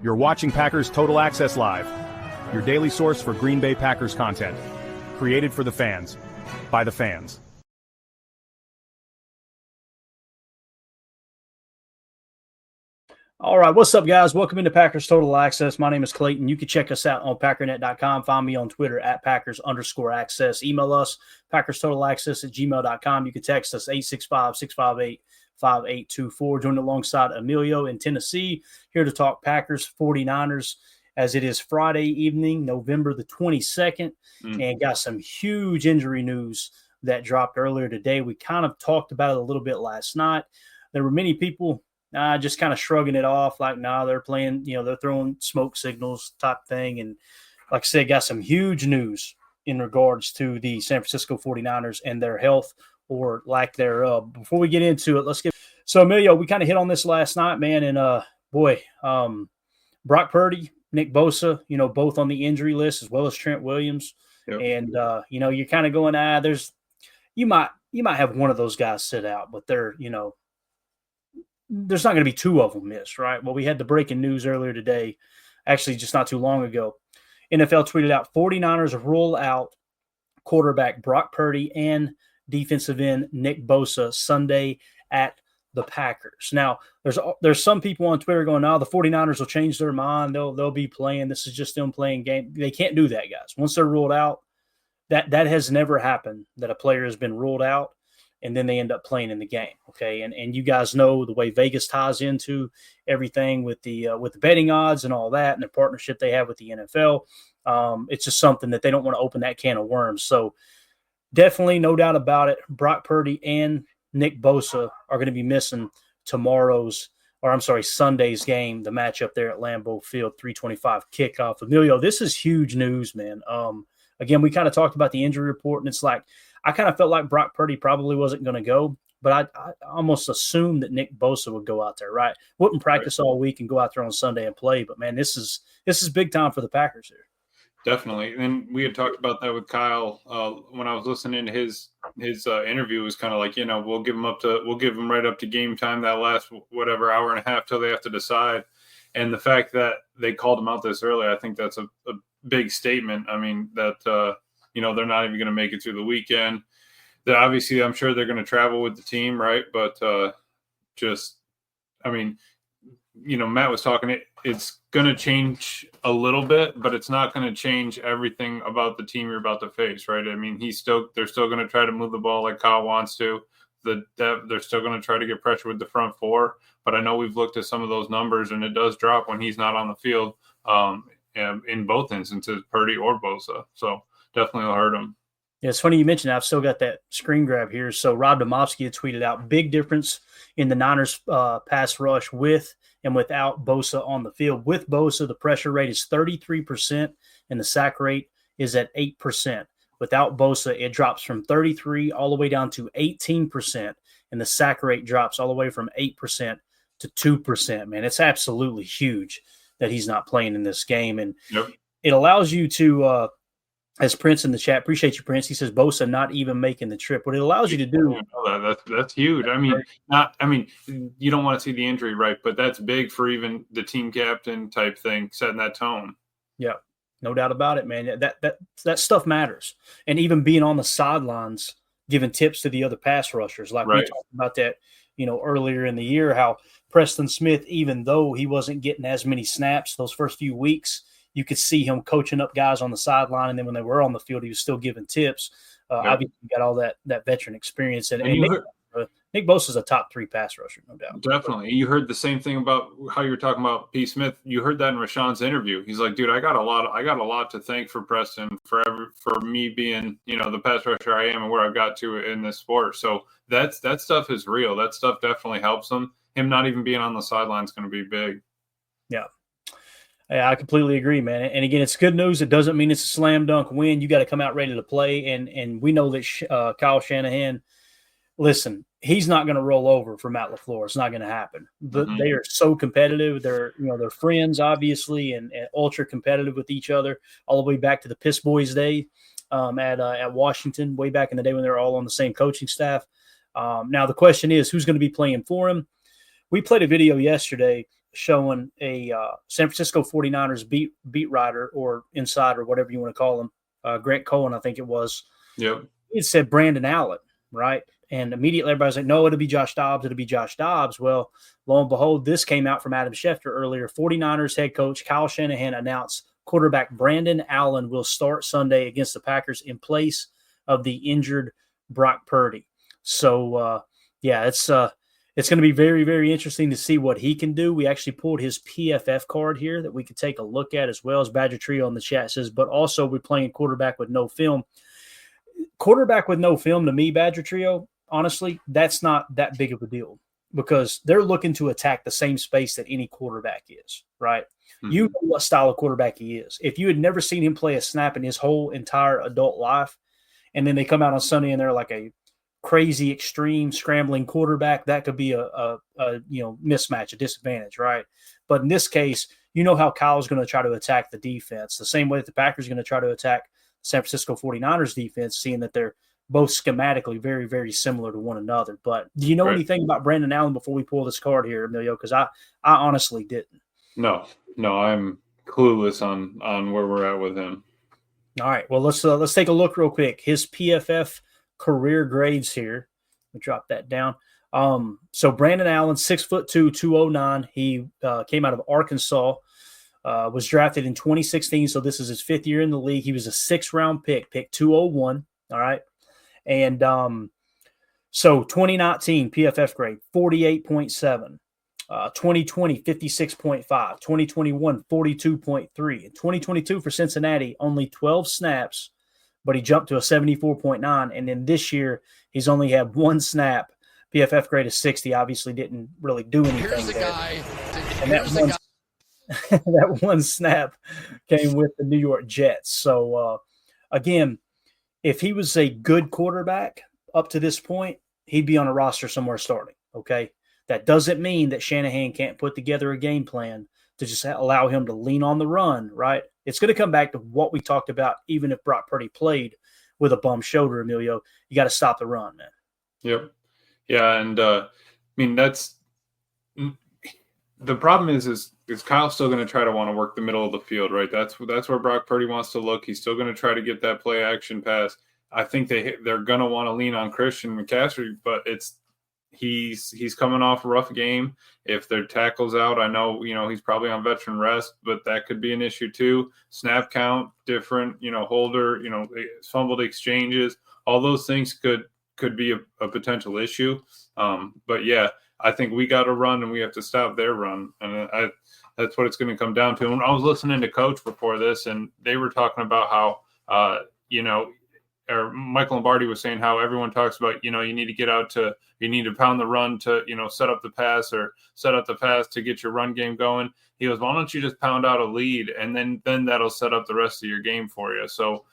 You're watching Packers Total Access Live, your daily source for Green Bay Packers content. Created for the fans, by the fans. All right, what's up, guys? Welcome into Packers Total Access. My name is Clayton. You can check us out on Packernet.com. Find me on Twitter at Packers_access. Email us, PackersTotalAccess@gmail.com. You can text us 865-658-5824. Joined alongside Emilio in Tennessee, here to talk Packers 49ers as it is Friday evening, November the 22nd, and got some huge injury news that dropped earlier today. We kind of talked about it a little bit last night. There were many people just kind of shrugging it off like, nah, they're playing, they're throwing smoke signals type thing. And like I said, got some huge news in regards to the San Francisco 49ers and their health or lack thereof. Before we get into it, so Emilio, we kind of hit on this last night, man. And Brock Purdy, Nick Bosa, both on the injury list as well as Trent Williams. Yep. And, you're kind of going, you might have one of those guys sit out, but they're, there's not going to be two of them missed, right? Well, we had the breaking news earlier today, actually just not too long ago. NFL tweeted out 49ers roll out quarterback Brock Purdy and defensive end Nick Bosa Sunday at the Packers. Now, there's some people on Twitter going, the 49ers will change their mind. They'll be playing. This is just them playing game. They can't do that, guys. Once they're ruled out, that has never happened, that a player has been ruled out and then they end up playing in the game, okay? And you guys know the way Vegas ties into everything with the betting odds and all that and the partnership they have with the NFL. It's just something that they don't want to open that can of worms. So definitely, no doubt about it, Brock Purdy and Nick Bosa are going to be missing Sunday's game, the matchup there at Lambeau Field, 3:25 kickoff. Emilio, this is huge news, man. Again, we kind of talked about the injury report, and it's like, I kind of felt like Brock Purdy probably wasn't going to go, but I almost assumed that Nick Bosa would go out there, right? Wouldn't practice all week and go out there on Sunday and play. But, man, this is big time for the Packers here. Definitely. And we had talked about that with Kyle when I was listening to his interview. It was kind of like, we'll give him right up to game time, that last whatever hour and a half till they have to decide. And the fact that they called him out this early, I think that's a big statement. I mean, that they're not even going to make it through the weekend. That obviously, I'm sure they're going to travel with the team, right? But Matt was talking. It's going to change a little bit, but it's not going to change everything about the team you're about to face, right? I mean, they're still going to try to move the ball like Kyle wants to. They're still going to try to get pressure with the front four. But I know we've looked at some of those numbers, and it does drop when he's not on the field. In both instances, Purdy or Bosa. So definitely will hurt him. Yeah, it's funny you mentioned that. I've still got that screen grab here. So Rob Domofsky had tweeted out, big difference in the Niners pass rush with and without Bosa on the field. With Bosa, the pressure rate is 33% and the sack rate is at 8%. Without Bosa, it drops from 33 all the way down to 18%, and the sack rate drops all the way from 8% to 2%. Man, it's absolutely huge that he's not playing in this game. And It allows you to as Prince in the chat, appreciate you, Prince. He says Bosa not even making the trip. What it allows you to do, that's huge. I mean, you don't want to see the injury, right? But that's big for even the team captain type thing, setting that tone. Yeah, no doubt about it, man. That stuff matters, and even being on the sidelines, giving tips to the other pass rushers, like we talked about that, earlier in the year, how Preston Smith, even though he wasn't getting as many snaps those first few weeks, you could see him coaching up guys on the sideline, and then when they were on the field, he was still giving tips. Obviously, got all that veteran experience. And Nick Bosa is a top 3 pass rusher, no doubt. Definitely. You heard the same thing about how you were talking about P. Smith. You heard that in Rashawn's interview. He's like, dude, I got a lot to thank for Preston for me being, the pass rusher I am and where I've got to in this sport. So that stuff is real. That stuff definitely helps him. Him not even being on the sideline is going to be big. Yeah. Yeah, I completely agree, man. And again, it's good news. It doesn't mean it's a slam dunk win. You got to come out ready to play. And we know that Kyle Shanahan, listen, he's not going to roll over for Matt LaFleur. It's not going to happen. They are so competitive. They're friends, obviously, and ultra competitive with each other all the way back to the Piss Boys day at Washington, way back in the day when they were all on the same coaching staff. Now the question is, who's going to be playing for him? We played a video yesterday showing a San Francisco 49ers beat writer or insider, whatever you want to call him, Grant Cohen, I think it was. Yep. It said Brandon Allen, right? And immediately everybody's like, no, it'll be Josh Dobbs. It'll be Josh Dobbs. Well, lo and behold, this came out from Adam Schefter earlier. 49ers head coach Kyle Shanahan announced quarterback Brandon Allen will start Sunday against the Packers in place of the injured Brock Purdy. So, it's going to be very, very interesting to see what he can do. We actually pulled his PFF card here that we could take a look at, as well as Badger Trio in the chat says, but also we're playing quarterback with no film. Quarterback with no film, to me, Badger Trio, honestly, that's not that big of a deal because they're looking to attack the same space that any quarterback is, right? Mm-hmm. You know what style of quarterback he is. If you had never seen him play a snap in his whole entire adult life, and then they come out on Sunday and they're like a crazy, extreme, scrambling quarterback, that could be a mismatch, a disadvantage, right? But in this case, you know how Kyle's going to try to attack the defense, the same way that the Packers are going to try to attack San Francisco 49ers defense, seeing that they're both schematically very, very similar to one another. But do you know anything about Brandon Allen before we pull this card here, Emilio? Because I honestly didn't. No, I'm clueless on where we're at with him. All right, well, let's take a look real quick. His PFF career grades here. Let me drop that down. So Brandon Allen, 6'2", 209. He came out of Arkansas. Was drafted in 2016, so this is his 5th year in the league. He was a 6th-round pick 201, all right? And so 2019 PFF grade, 48.7. 2020, 56.5. 2021, 42.3. In 2022 for Cincinnati, only 12 snaps, but he jumped to a 74.9. And then this year, he's only had 1 snap. PFF grade is 60. Obviously didn't really do anything Here's the there. guy. And that one snap came with the New York Jets. So, again, if he was a good quarterback up to this point, he'd be on a roster somewhere starting, okay? That doesn't mean that Shanahan can't put together a game plan to just allow him to lean on the run, right? It's going to come back to what we talked about, even if Brock Purdy played with a bum shoulder, Emilio. You got to stop the run, man. Yep. Yeah, and I mean, that's the problem is Kyle still going to try to want to work the middle of the field, right? That's where Brock Purdy wants to look. He's still going to try to get that play action pass. I think they're going to want to lean on Christian McCaffrey, but he's coming off a rough game. If their tackle's out, I know, he's probably on veteran rest, but that could be an issue too. Snap count, different, holder, fumbled exchanges, all those things could be a potential issue. But yeah, I think we got to run and we have to stop their run. And that's what it's going to come down to. And I was listening to Coach before this, and they were talking about how, or Michael Lombardi was saying how everyone talks about, you need to get out you need to pound the run to, set up the pass or set up the pass to get your run game going. He goes, why don't you just pound out a lead and then that'll set up the rest of your game for you. So,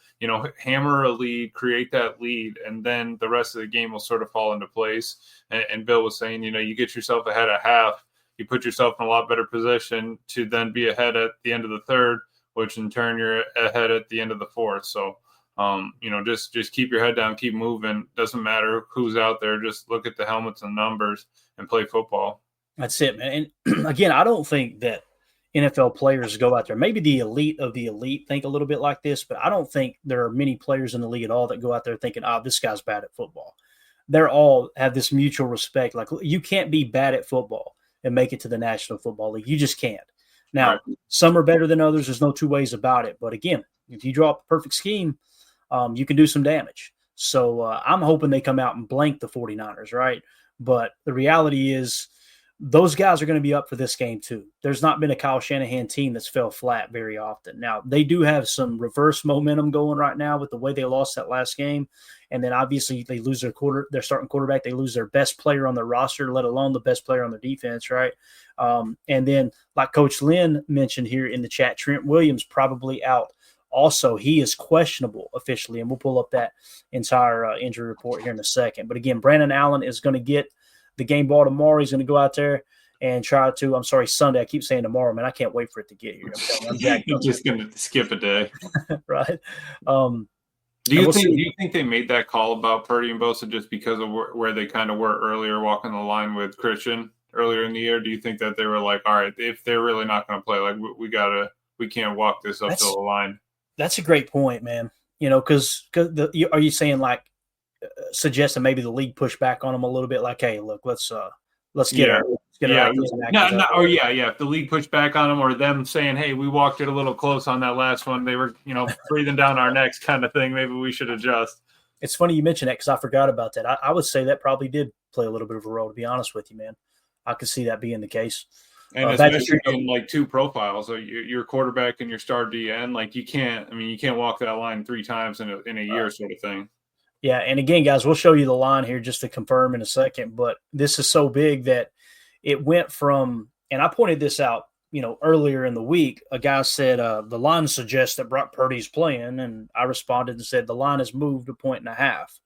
hammer a lead, create that lead, and then the rest of the game will sort of fall into place. And Bill was saying, you get yourself ahead at half, you put yourself in a lot better position to then be ahead at the end of the third, which in turn you're ahead at the end of the fourth. So, just keep your head down, keep moving. Doesn't matter who's out there. Just look at the helmets and numbers and play football. That's it, man. And again, I don't think that NFL players go out there. Maybe the elite of the elite think a little bit like this, but I don't think there are many players in the league at all that go out there thinking, this guy's bad at football. They're all have this mutual respect. Like, you can't be bad at football and make it to the National Football League. You just can't. Now, Some are better than others. There's no two ways about it. But again, if you draw up a perfect scheme, you can do some damage. So I'm hoping they come out and blank the 49ers, right? But the reality is those guys are going to be up for this game too. There's not been a Kyle Shanahan team that's fell flat very often. Now, they do have some reverse momentum going right now with the way they lost that last game. And then obviously they lose their starting quarterback. They lose their best player on their roster, let alone the best player on their defense, right? And then like Coach Lynn mentioned here in the chat, Trent Williams probably out. Also, he is questionable officially, and we'll pull up that entire injury report here in a second. But again, Brandon Allen is going to get the game ball tomorrow. He's going to go out there and try to, Sunday. I keep saying tomorrow, man. I can't wait for it to get here. I'm just going to skip a day. Right. Do you think they made that call about Purdy and Bosa just because of where they kind of were earlier walking the line with Christian? earlier in the year? Do you think that they were like, all right, if they're really not going to play, like we can't walk this up to the line? That's a great point, man. Because are you saying like suggesting maybe the league push back on them a little bit, like, hey, look, let's get our If the league pushed back on them, or them saying, hey, we walked it a little close on that last one, they were breathing down our necks kind of thing. Maybe we should adjust. It's funny you mentioned that because I forgot about that. I would say that probably did play a little bit of a role, to be honest with you, man. I could see that being the case. And especially in like two profiles, so your quarterback and your star DN, like you can't walk that line 3 times in a year sort of thing. Yeah, and again, guys, we'll show you the line here just to confirm in a second, but this is so big that it went from, and I pointed this out, earlier in the week, a guy said the line suggests that Brock Purdy's playing, and I responded and said the line has moved 1.5 points.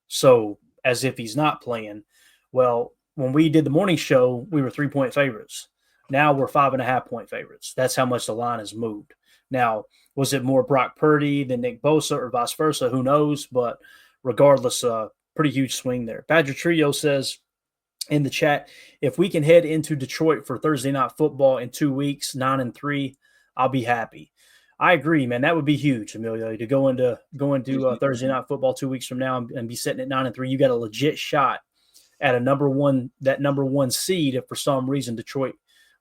So as if he's not playing. Well, when we did the morning show, we were 3-point favorites. Now we're 5.5-point favorites. That's how much the line has moved. Now, was it more Brock Purdy than Nick Bosa or vice versa? Who knows? But regardless, pretty huge swing there. Badger Trio says in the chat, if we can head into Detroit for Thursday Night Football in 2 weeks, 9-3, I'll be happy. I agree, man. That would be huge, Emilio, to go into Thursday Night Football 2 weeks from now and be sitting at 9-3. You got a legit shot at number one seed if for some reason Detroit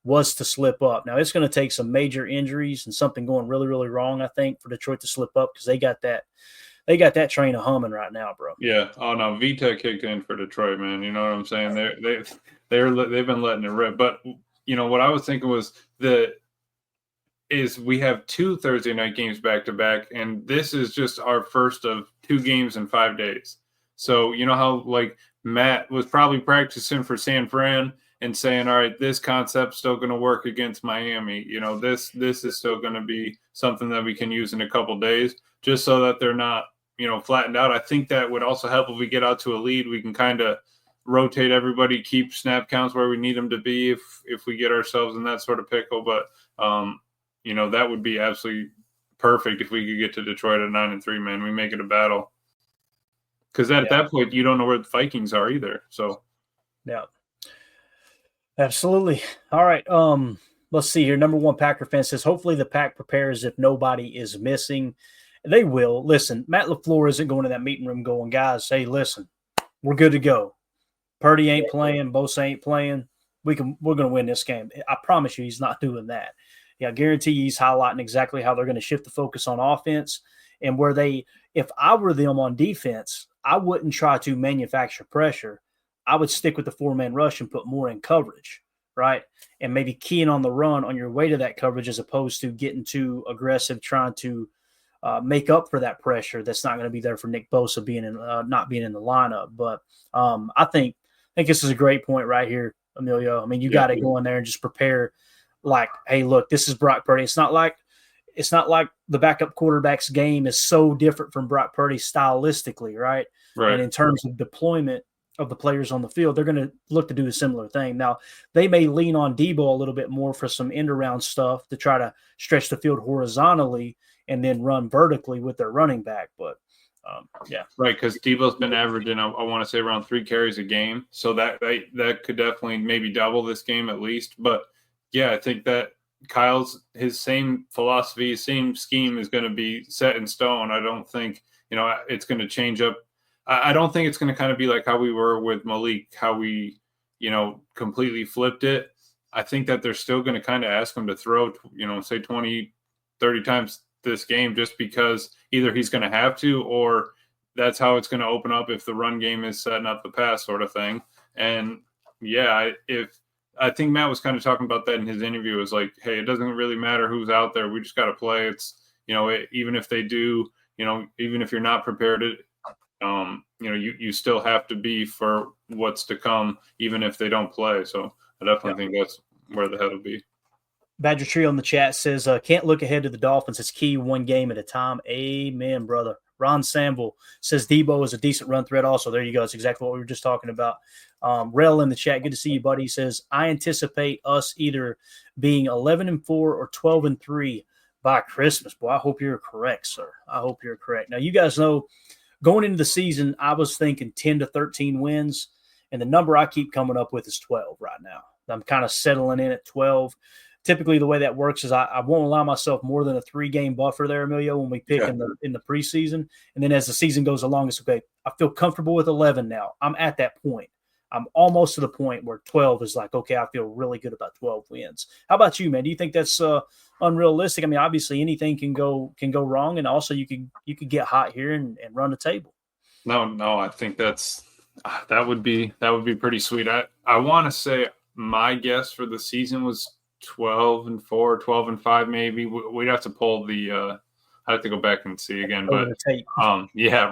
was to slip up. Now, it's going to take some major injuries and something going really, really wrong, I think, for Detroit to slip up because they got that train a humming right now, bro. Yeah. Oh no, Vita kicked in for Detroit, man. You know what I'm saying? They've been letting it rip. But what I was thinking was we have 2 Thursday night games back to back, and this is just our first of 2 games in 5 days. So you know how like Matt was probably practicing for San Fran and saying, all right, this concept's still going to work against Miami. This is still going to be something that we can use in a couple days, just so that they're not flattened out. I think that would also help if we get out to a lead. We can kind of rotate everybody, keep snap counts where we need them to be if we get ourselves in that sort of pickle. But, that would be absolutely perfect if we could get to Detroit at 9-3, man. We make it a battle. Because at that point, you don't know where the Vikings are either. So, yeah, absolutely. All right. Let's see here. Number one Packer fan says, hopefully the Pack prepares if nobody is missing. They will. Listen, Matt LaFleur isn't going to that meeting room going, guys, hey, listen, we're good to go. Purdy ain't playing. Bosa ain't playing. We're going to win this game. I promise you he's not doing that. Yeah, I guarantee you he's highlighting exactly how they're going to shift the focus on offense and if I were them on defense, I wouldn't try to manufacture pressure. I would stick with the 4-man rush and put more in coverage, right? And maybe keying on the run on your way to that coverage as opposed to getting too aggressive, trying to make up for that pressure that's not going to be there for Nick Bosa not being in the lineup. But I think this is a great point right here, Emilio. I mean, you got to go in there and just prepare like, hey, look, this is Brock Purdy. It's not like the backup quarterback's game is so different from Brock Purdy stylistically, right? Right. And in terms of deployment of the players on the field, they're going to look to do a similar thing. Now, they may lean on Debo a little bit more for some end-around stuff to try to stretch the field horizontally and then run vertically with their running back. But, yeah. Right, because Debo's been averaging, I want to say, around 3 carries a game. So that could definitely maybe double this game at least. But, yeah, I think that his same philosophy, same scheme is going to be set in stone. I don't think, it's going to change up. I don't think it's going to kind of be like how we were with Malik, how we, completely flipped it. I think that they're still going to kind of ask him to throw, say 20, 30 times this game just because either he's going to have to or that's how it's going to open up if the run game is setting up the pass sort of thing. And, yeah, I think Matt was kind of talking about that in his interview. It was like, hey, it doesn't really matter who's out there. We just got to play. It's, even if they do, even if you're not prepared, you still have to be for what's to come, even if they don't play. So I definitely think that's where the head will be. Badger Tree on the chat says, can't look ahead to the Dolphins. It's key, one game at a time. Amen, brother. Ron Samble says Debo is a decent run threat also. There you go. It's exactly what we were just talking about. Rel in the chat, good to see you, buddy. He says, I anticipate us either being 11-4 or 12-3 by Christmas. Boy, I hope you're correct, sir. I hope you're correct. Now, you guys know going into the season, I was thinking 10 to 13 wins. And the number I keep coming up with is 12 right now. I'm kind of settling in at 12. Typically, the way that works is I won't allow myself more than a 3-game buffer there, Emilio, when we pick in the preseason. And then as the season goes along, it's okay. I feel comfortable with 11 now. I'm at that point. I'm almost to the point where 12 is like, okay, I feel really good about 12 wins. How about you, man? Do you think that's unrealistic? I mean, obviously anything can go wrong, and also you could get hot here and run the table. No, I think that would be pretty sweet. I want to say my guess for the season was 12-4, 12-5, maybe. We'd have to pull the I have to go back and see again, but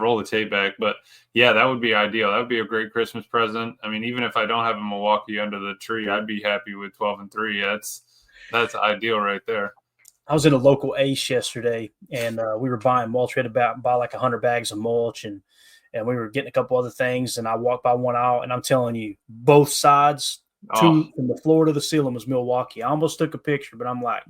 roll the tape back. But yeah, that would be ideal. That would be a great Christmas present. I mean, even if I don't have a Milwaukee under the tree, I'd be happy with 12-3. That's ideal right there. I was in a local Ace yesterday, and we were buying mulch. We had to buy like 100 bags of mulch, and we were getting a couple other things. And I walked by one aisle, and I'm telling you, both sides, from the floor to the ceiling, was Milwaukee. I almost took a picture, but I'm like,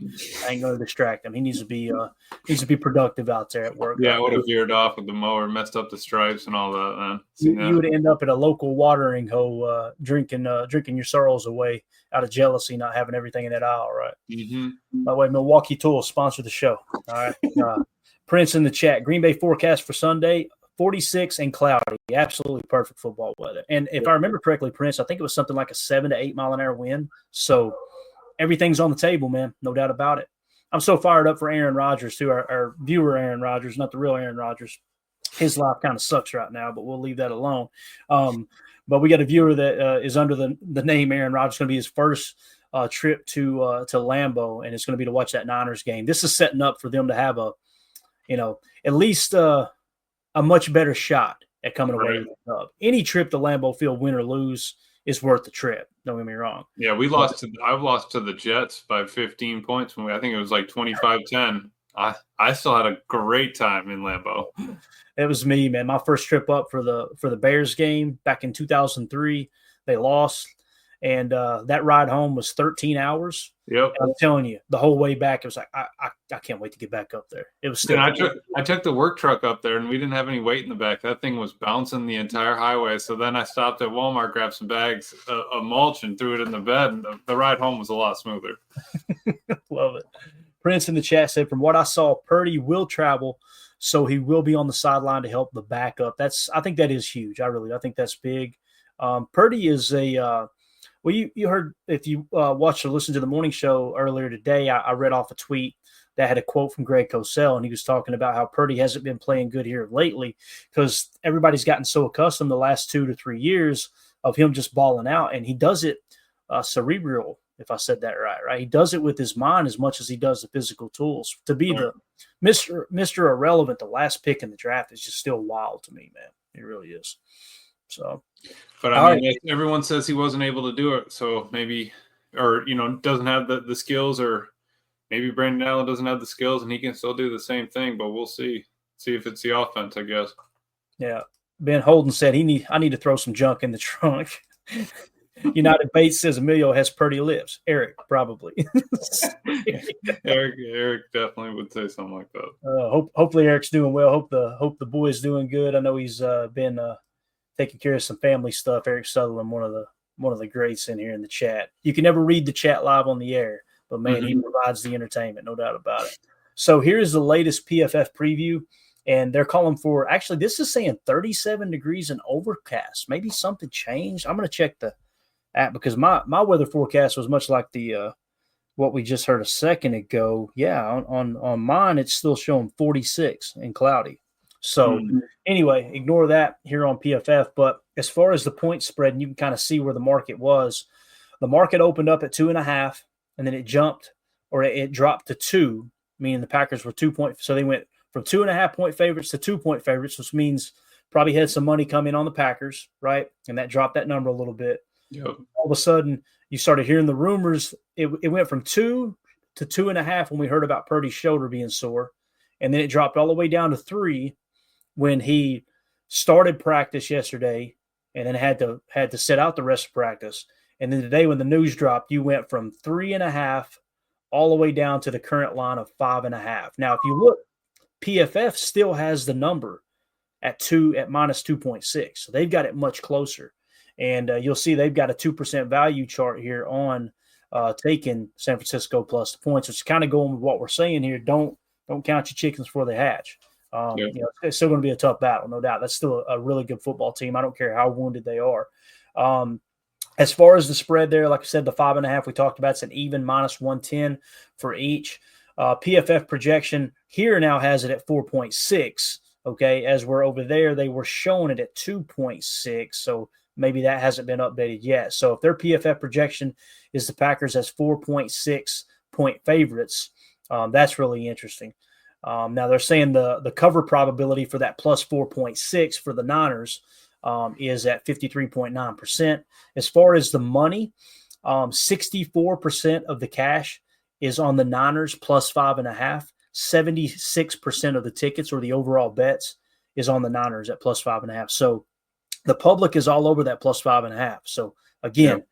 I ain't going to distract him. He needs to be productive out there at work. Yeah, I would have veered off with the mower, messed up the stripes and all that, man. You would end up at a local watering hole, drinking your sorrows away out of jealousy, not having everything in that aisle, right? Mm-hmm. By the way, Milwaukee Tools sponsor the show. All right. Prince in the chat. Green Bay forecast for Sunday, 46 and cloudy. Absolutely perfect football weather. And if I remember correctly, Prince, I think it was something like a 7 to 8 mile an hour wind. So everything's on the table, man. No doubt about it. I'm so fired up for Aaron Rodgers, too. Our viewer, Aaron Rodgers, not the real Aaron Rodgers. His life kind of sucks right now, but we'll leave that alone. But we got a viewer that is under the name Aaron Rodgers. It's going to be his first trip to Lambeau, and it's going to be to watch that Niners game. This is setting up for them to have at least a much better shot at coming away with the dub. Any trip to Lambeau Field, win or lose, is worth the trip. Don't get me wrong. Yeah, I've lost to the Jets by 15 points. I think it was like 25-10. I still had a great time in Lambeau. It was me, man. My first trip up for the Bears game back in 2003. They lost, and that ride home was 13 hours. Yep. And I'm telling you, the whole way back, it was like I can't wait to get back up there. It was still. I took the work truck up there, and we didn't have any weight in the back. That thing was bouncing the entire highway. So then I stopped at Walmart, grabbed some bags of mulch, and threw it in the bed. And the ride home was a lot smoother. Love it. Prince in the chat said, from what I saw, Purdy will travel, so he will be on the sideline to help the backup. I think that is huge. I think that's big. Purdy is well, you heard, if you watched or listened to the morning show earlier today, I read off a tweet that had a quote from Greg Cosell, and he was talking about how Purdy hasn't been playing good here lately because everybody's gotten so accustomed the last 2 to 3 years of him just balling out, and he does it cerebral, if I said that right? He does it with his mind as much as he does the physical tools. To be the Mr. Irrelevant, the last pick in the draft, is just still wild to me, man. It really is. So, but I mean, everyone says he wasn't able to do it, so maybe, or doesn't have the skills, or maybe Brandon Allen doesn't have the skills, and he can still do the same thing. But we'll see if it's the offense, I guess. Yeah, Ben Holden said I need to throw some junk in the trunk. United Bates says Emilio has Purdy lips. Eric, probably. Eric definitely would say something like that. Hopefully Eric's doing well. Hope the boy's doing good. I know he's been taking care of some family stuff. Eric Sutherland, one of the greats in here in the chat. You can never read the chat live on the air, but man, he provides the entertainment, no doubt about it. So here's the latest PFF preview, and they're calling for, actually, this is saying 37 degrees and overcast. Maybe something changed. I'm going to check the app because my weather forecast was much like the what we just heard a second ago. Yeah, on mine, it's still showing 46 and cloudy. So anyway, ignore that here on PFF. But as far as the point spread, and you can kind of see where the market was. The market opened up at 2.5, and then it dropped to 2, meaning the Packers were 2 point. So they went from 2.5 point favorites to 2 point favorites, which means probably had some money come in on the Packers, right? And that dropped that number a little bit. Yep. All of a sudden, you started hearing the rumors. It went from 2 to 2.5 when we heard about Purdy's shoulder being sore, and then it dropped all the way down to 3 when he started practice yesterday, and then had to sit out the rest of practice. And then today, when the news dropped, you went from 3.5 all the way down to the current line of 5.5. Now, if you look, PFF still has the number at minus 2.6, so they've got it much closer. And you'll see they've got a 2% value chart here on taking San Francisco plus the points. It's kind of going with what we're saying here. Don't count your chickens before they hatch. It's still going to be a tough battle, no doubt. That's still a really good football team. I don't care how wounded they are. As far as the spread there, like I said, the 5.5 we talked about, it's an even -110 for each. PFF projection here now has it at 4.6. Okay, as we're over there, they were showing it at 2.6. So maybe that hasn't been updated yet. So if their PFF projection is the Packers as 4.6 point favorites, that's really interesting. Now they're saying the cover probability for that plus 4.6 for the Niners is at 53.9%. As far as the money, 64% of the cash is on the Niners plus 5.5. 76% of the tickets or the overall bets is on the Niners at plus 5.5. So the public is all over that plus 5.5. So again,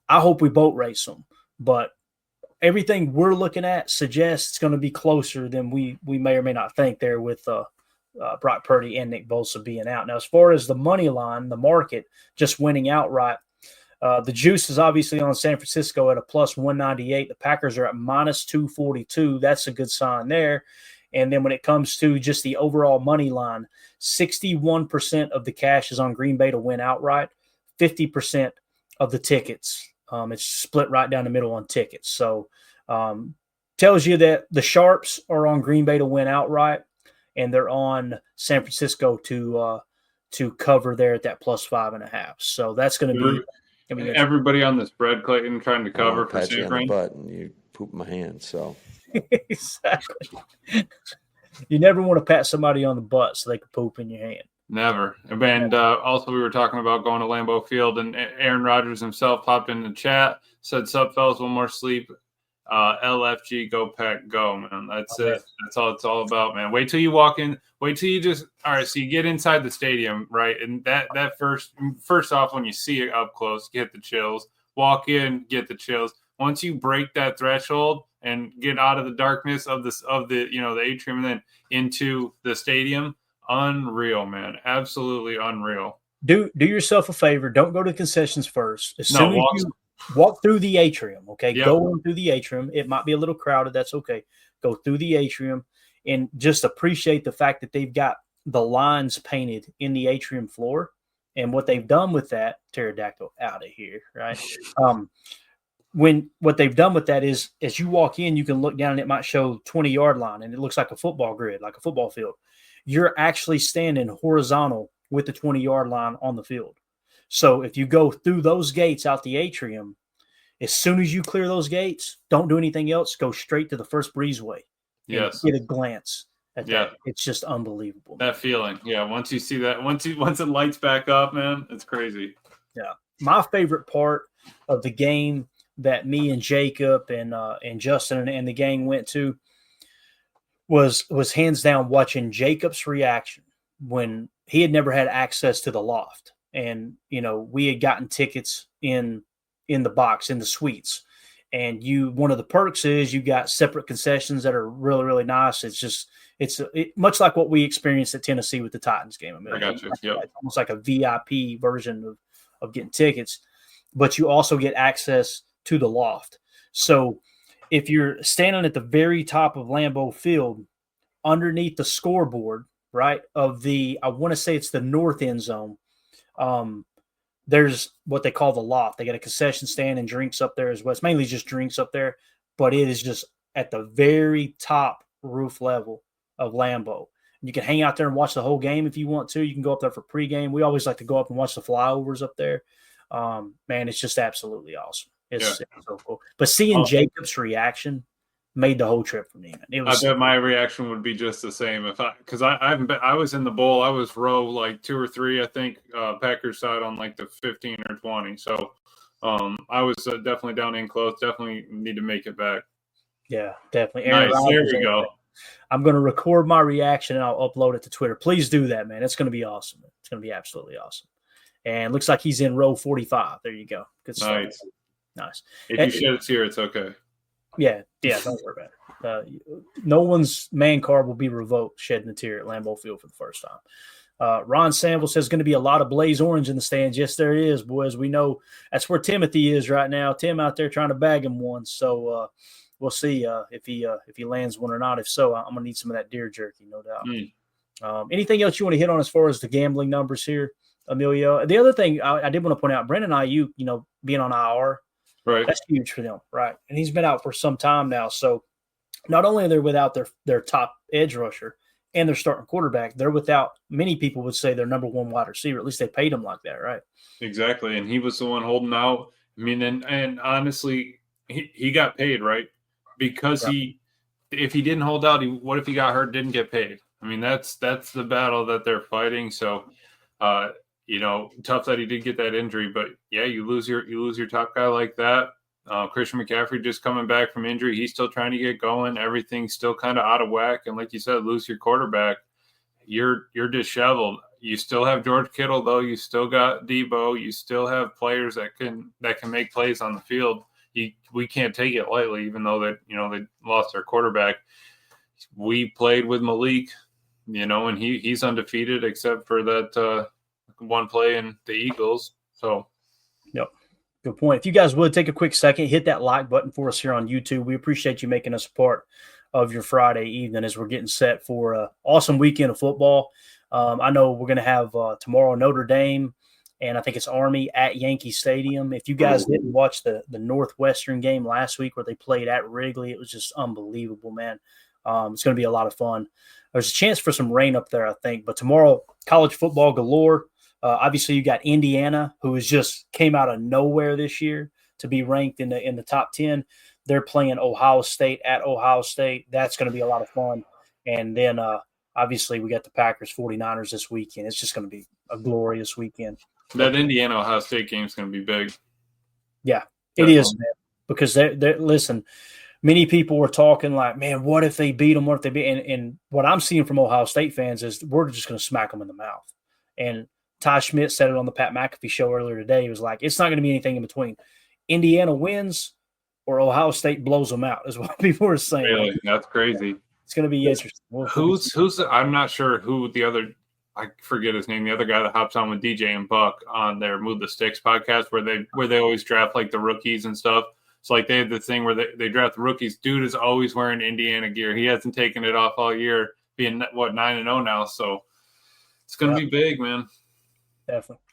I hope we boat race them, but everything we're looking at suggests it's going to be closer than we may or may not think there with Brock Purdy and Nick Bosa being out. Now, as far as the money line, the market just winning outright, the juice is obviously on San Francisco at a plus 198. The Packers are at minus 242. That's a good sign there. And then when it comes to just the overall money line, 61% of the cash is on Green Bay to win outright, 50% of the tickets. It's split right down the middle on tickets. So tells you that the sharps are on Green Bay to win outright, and they're on San Francisco to cover there at that plus 5.5. So that's going to be everybody on the spread, Clayton, trying to cover for pat you San on Fran. the butt and you poop my hand. So exactly. You never want to pat somebody on the butt so they can poop in your hand. Never. And also we were talking about going to Lambeau Field, and Aaron Rodgers himself popped in the chat, said, "Sup, fellas, one more sleep. LFG, go Pack, go, man." That's it. That's all it's all about, man. Wait till you walk in. Wait till you just – all right, so you get inside the stadium, right? And that first off, when you see it up close, get the chills. Walk in, get the chills. Once you break that threshold and get out of the darkness of the atrium and then into the stadium, unreal, man. Absolutely unreal. Do yourself a favor. Don't go to concessions first. As soon as you walk through the atrium, okay? Yep. Go on through the atrium. It might be a little crowded. That's okay. Go through the atrium and just appreciate the fact that they've got the lines painted in the atrium floor. And what they've done with that, pterodactyl out of here, right? What they've done with that is as you walk in, you can look down and it might show 20-yard line, and it looks like a football grid, like a football field. You're actually standing horizontal with the 20-yard line on the field. So if you go through those gates out the atrium, as soon as you clear those gates, don't do anything else. Go straight to the first breezeway. Yes. Get a glance at that. It's just unbelievable. That feeling. Yeah. Once you see that, once it lights back up, man, it's crazy. Yeah. My favorite part of the game that me and Jacob and Justin and the gang went to was hands down watching Jacob's reaction when he had never had access to the loft. And, we had gotten tickets in the box, in the suites. And one of the perks is you got separate concessions that are really, really nice. It's much like what we experienced at Tennessee with the Titans game. I got you. Yep. It's almost like a VIP version of getting tickets, but you also get access to the loft. So if you're standing at the very top of Lambeau Field, underneath the scoreboard, right, I want to say it's the north end zone, there's what they call the loft. They got a concession stand and drinks up there as well. It's mainly just drinks up there, but it is just at the very top roof level of Lambeau. You can hang out there and watch the whole game if you want to. You can go up there for pregame. We always like to go up and watch the flyovers up there. Man, it's just absolutely awesome. It's so cool. But seeing Jacob's reaction made the whole trip for me. Man. I bet my reaction would be just the same because I was in the bowl. I was row like 2 or 3, I think, Packers side on like the 15 or 20. So I was definitely down in close. Definitely need to make it back. Yeah, definitely. Nice. There we go. I'm going to record my reaction and I'll upload it to Twitter. Please do that, man. It's going to be awesome. It's going to be absolutely awesome. And looks like he's in row 45. There you go. Good stuff. Nice. If you shed a tear, it's okay. Yeah, don't worry about it. No one's man card will be revoked shedding a tear at Lambeau Field for the first time. Ron Sample says going to be a lot of Blaze Orange in the stands. Yes, there is, boys. We know that's where Timothy is right now. Tim out there trying to bag him one. So we'll see if he lands one or not. If so, I'm gonna need some of that deer jerky, no doubt. Anything else you want to hit on as far as the gambling numbers here, Emilio? The other thing I did want to point out, Brandon Ayuk, being on IR, right? That's huge for them, right? And he's been out for some time now. So not only are they without their top edge rusher and their starting quarterback, they're without, many people would say, their number one wide receiver. At least they paid him like that, right? Exactly. And he was the one holding out. I mean, and honestly, he got paid, right? Because if he didn't hold out, what if he got hurt, didn't get paid? I mean, that's the battle that they're fighting. So, tough that he did get that injury, but yeah, you lose your top guy like that. Christian McCaffrey just coming back from injury. He's still trying to get going. Everything's still kind of out of whack. And like you said, lose your quarterback. You're disheveled. You still have George Kittle, though. You still got Debo. You still have players that can make plays on the field. We can't take it lightly, even though they lost their quarterback. We played with Malik, and he's undefeated except for that one play in the Eagles. So, yep. Good point. If you guys would take a quick second, hit that like button for us here on YouTube. We appreciate you making us a part of your Friday evening as we're getting set for an awesome weekend of football. I know we're going to have tomorrow Notre Dame, and I think it's Army at Yankee Stadium. If you guys didn't watch the Northwestern game last week where they played at Wrigley, it was just unbelievable, man. It's going to be a lot of fun. There's a chance for some rain up there, I think. But tomorrow, college football galore. Obviously, you got Indiana, who just came out of nowhere this year to be ranked in the top 10. They're playing Ohio State at Ohio State. That's going to be a lot of fun. And then, obviously, we got the Packers 49ers this weekend. It's just going to be a glorious weekend. That Indiana-Ohio State game is going to be big. Yeah, it is, man. Because, listen, many people were talking like, man, what if they beat them? What if they beat? And what I'm seeing from Ohio State fans is we're just going to smack them in the mouth. And Ty Schmidt said it on the Pat McAfee show earlier today. He was like, it's not going to be anything in between. Indiana wins or Ohio State blows them out is what people were saying. Really? That's crazy. It's going to be interesting. I'm not sure who the other – I forget his name. The other guy that hops on with DJ and Buck on their Move the Sticks podcast where they always draft like the rookies and stuff. So like they had the thing where they draft the rookies. Dude is always wearing Indiana gear. He hasn't taken it off all year, being 9-0 now. So it's going to be big, man. Definitely.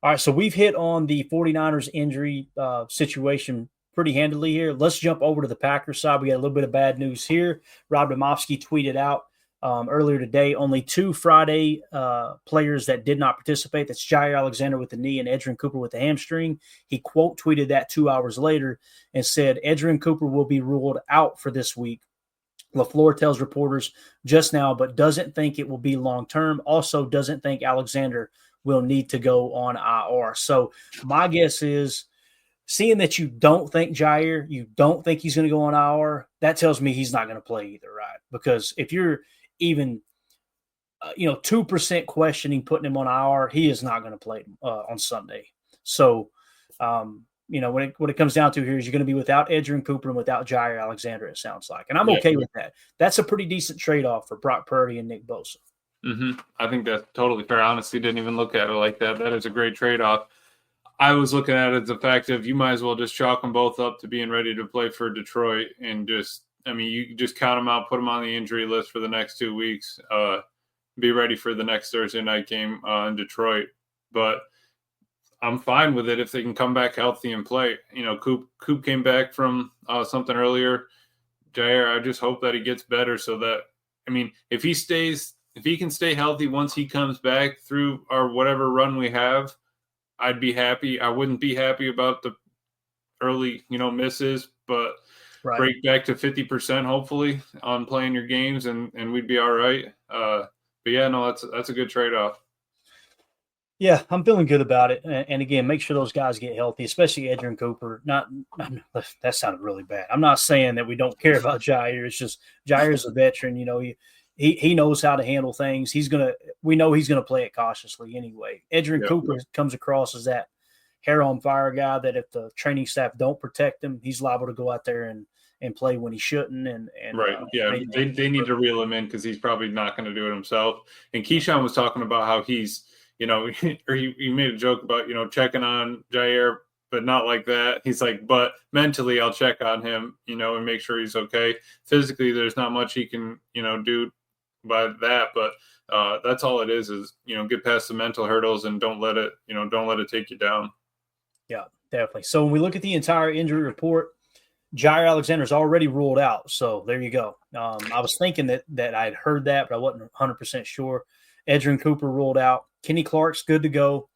All right, so we've hit on the 49ers injury situation pretty handily here. Let's jump over to the Packers side. We got a little bit of bad news here. Rob Domofsky tweeted out earlier today, only 2 Friday players that did not participate. That's Jair Alexander with the knee and Edgerrin Cooper with the hamstring. He quote tweeted that 2 hours later and said, Edgerrin Cooper will be ruled out for this week. LaFleur tells reporters just now, but doesn't think it will be long-term. Also doesn't think Alexander will need to go on IR. So my guess is, seeing that you don't think Jair, you don't think he's going to go on IR, that tells me he's not going to play either, right? Because if you're even, 2% questioning putting him on IR, he is not going to play on Sunday. So, when it comes down to here is you're going to be without Edgerrin Cooper and without Jair Alexander, it sounds like. And I'm okay with that. That's a pretty decent trade-off for Brock Purdy and Nick Bosa. Mm-hmm. I think that's totally fair. I honestly didn't even look at it like that. That is a great trade-off. I was looking at it as the fact of you might as well just chalk them both up to being ready to play for Detroit and you just count them out, put them on the injury list for the next 2 weeks, be ready for the next Thursday night game in Detroit. But I'm fine with it if they can come back healthy and play. Coop came back from something earlier. Jair, I just hope that he gets better so that, if he can stay healthy once he comes back through our whatever run we have, I'd be happy. I wouldn't be happy about the early, misses, but break back to 50% hopefully on playing your games and we'd be all right. But yeah, no, that's a good trade-off. Yeah, I'm feeling good about it. And again, make sure those guys get healthy, especially Edgerrin Cooper. That sounded really bad. I'm not saying that we don't care about Jair. It's just Jair's a veteran. He knows how to handle things. We know he's gonna play it cautiously anyway. Edgerrin Cooper comes across as that hair on fire guy that if the training staff don't protect him, he's liable to go out there and play when he shouldn't. And right. They need to reel him in because he's probably not going to do it himself. And Keyshawn was talking about how he's, or he made a joke about, checking on Jair, but not like that. He's like, but mentally I'll check on him, and make sure he's okay. Physically, there's not much he can, do by that, but that's all it is, get past the mental hurdles and don't let it take you down. Yeah, definitely. So when we look at the entire injury report, Jair Alexander's already ruled out. So there you go. I was thinking that I'd heard that, but I wasn't 100% sure. Edgerrin Cooper ruled out. Kenny Clark's good to go.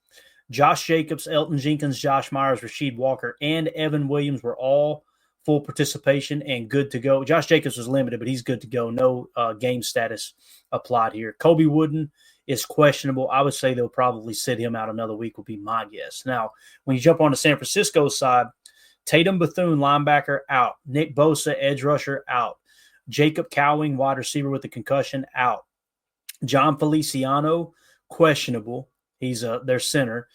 Josh Jacobs, Elton Jenkins, Josh Myers, Rasheed Walker, and Evan Williams were all full participation and good to go. Josh Jacobs was limited, but he's good to go. No game status applied here. Kobe Wooden is questionable. I would say they'll probably sit him out another week would be my guess. Now, when you jump on the San Francisco side, Tatum Bethune, linebacker, out. Nick Bosa, edge rusher, out. Jacob Cowing, wide receiver with a concussion, out. John Feliciano, questionable. He's their center.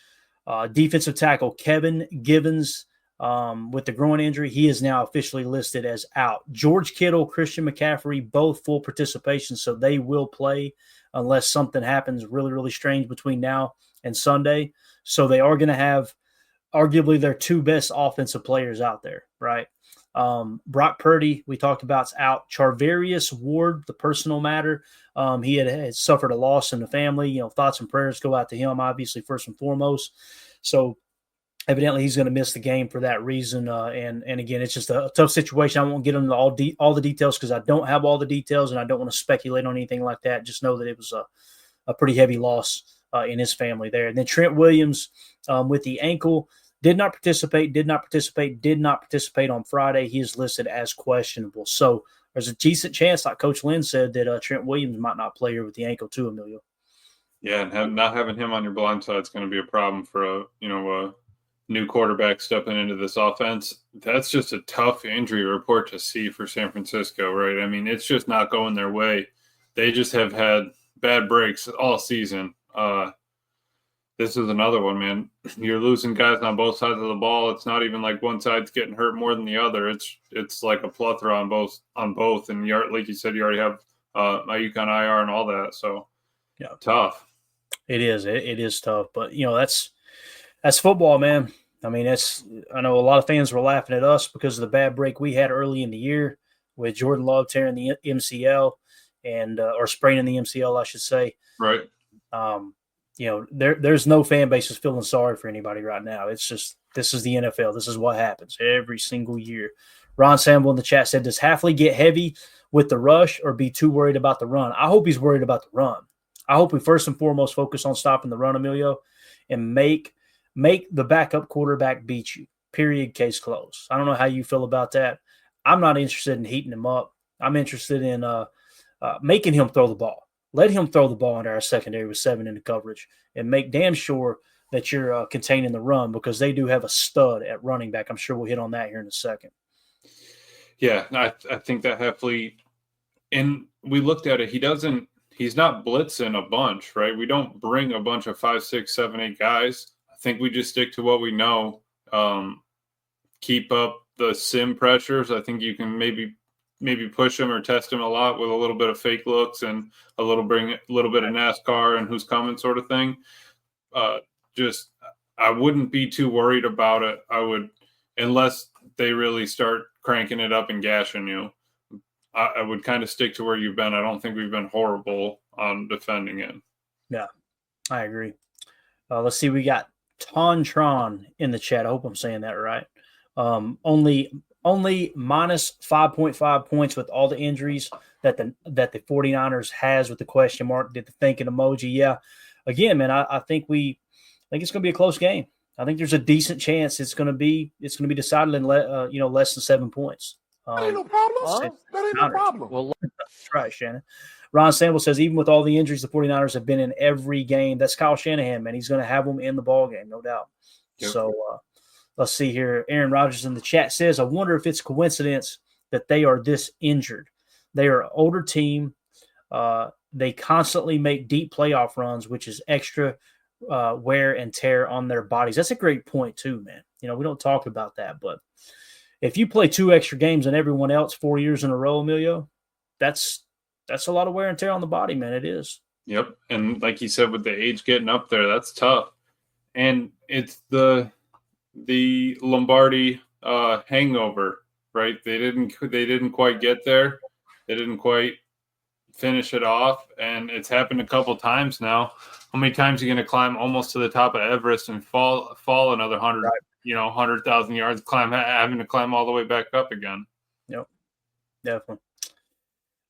Defensive tackle Kevin Givens with the groin injury. He is now officially listed as out. George Kittle, Christian McCaffrey, both full participation, so they will play unless something happens really, really strange between now and Sunday. So they are going to have arguably their two best offensive players out there, right? Brock Purdy, we talked about, is out. Charvarius Ward, the personal matter, he had suffered a loss in the family. Thoughts and prayers go out to him, obviously, first and foremost. So evidently he's going to miss the game for that reason. And again, it's just a tough situation. I won't get into all the details because I don't have all the details and I don't want to speculate on anything like that. Just know that it was a pretty heavy loss in his family there. And then Trent Williams with the ankle did not participate on Friday. He is listed as questionable. So there's a decent chance, like Coach Lynn said, that Trent Williams might not play here with the ankle too, Emilio. Yeah, and not having him on your blind side is going to be a problem for a new quarterback stepping into this offense. That's just a tough injury report to see for San Francisco, right? I mean, it's just not going their way. They just have had bad breaks all season. This is another one, man. You're losing guys on both sides of the ball. It's not even like one side's getting hurt more than the other. It's like a plethora on both. And like you said, you already have Ayuk on IR and all that. So yeah, tough. It is. It is tough. But that's football, man. I mean, I know a lot of fans were laughing at us because of the bad break we had early in the year with Jordan Love tearing the MCL and or spraining the MCL, I should say. Right. There's no fan base is feeling sorry for anybody right now. It's just, this is the NFL. This is what happens every single year. Ron Samble in the chat said, does Hafley get heavy with the rush or be too worried about the run? I hope he's worried about the run. I hope we first and foremost focus on stopping the run, Emilio, and make the backup quarterback beat you. Period. Case closed. I don't know how you feel about that. I'm not interested in heating him up. I'm interested in making him throw the ball. Let him throw the ball into our secondary with 7 in the coverage and make damn sure that you're containing the run because they do have a stud at running back. I'm sure we'll hit on that here in a second. Yeah, I think that Hafley, and we looked at it, he's not blitzing a bunch, right? We don't bring a bunch of 5, 6, 7, 8 guys. I think we just stick to what we know. Keep up the sim pressures. I think you can maybe push him or test him a lot with a little bit of fake looks and bring a little bit of NASCAR and who's coming sort of thing. I wouldn't be too worried about it. I would, unless they really start cranking it up and gashing you. I would kind of stick to where you've been. I don't think we've been horrible on defending it. Yeah, I agree. Let's see. We got Tontron in the chat. I hope I'm saying that right. Only minus 5.5 points with all the injuries that the 49ers has with the question mark. Did the thinking emoji. Yeah. Again, man, I think it's going to be a close game. I think there's a decent chance it's going to be decided in less than 7 points. That ain't no problem. That ain't no problem. Well, that's right, Shannon. Ron Sample says, even with all the injuries, the 49ers have been in every game. That's Kyle Shanahan, man. He's going to have them in the ball game, no doubt. Yep. So let's see here. Aaron Rodgers in the chat says, I wonder if it's coincidence that they are this injured. They are an older team. They constantly make deep playoff runs, which is extra wear and tear on their bodies. That's a great point too, man. We don't talk about that, but if you play 2 extra games than everyone else 4 years in a row, Emilio, that's a lot of wear and tear on the body, man. It is. Yep. And like you said, with the age getting up there, that's tough. And it's the Lombardi hangover, right? They didn't quite get there. They didn't quite finish it off, and it's happened a couple times now. How many times are you going to climb almost to the top of Everest and fall another 100, Right. 100,000 yards, having to climb all the way back up again? Yep, definitely.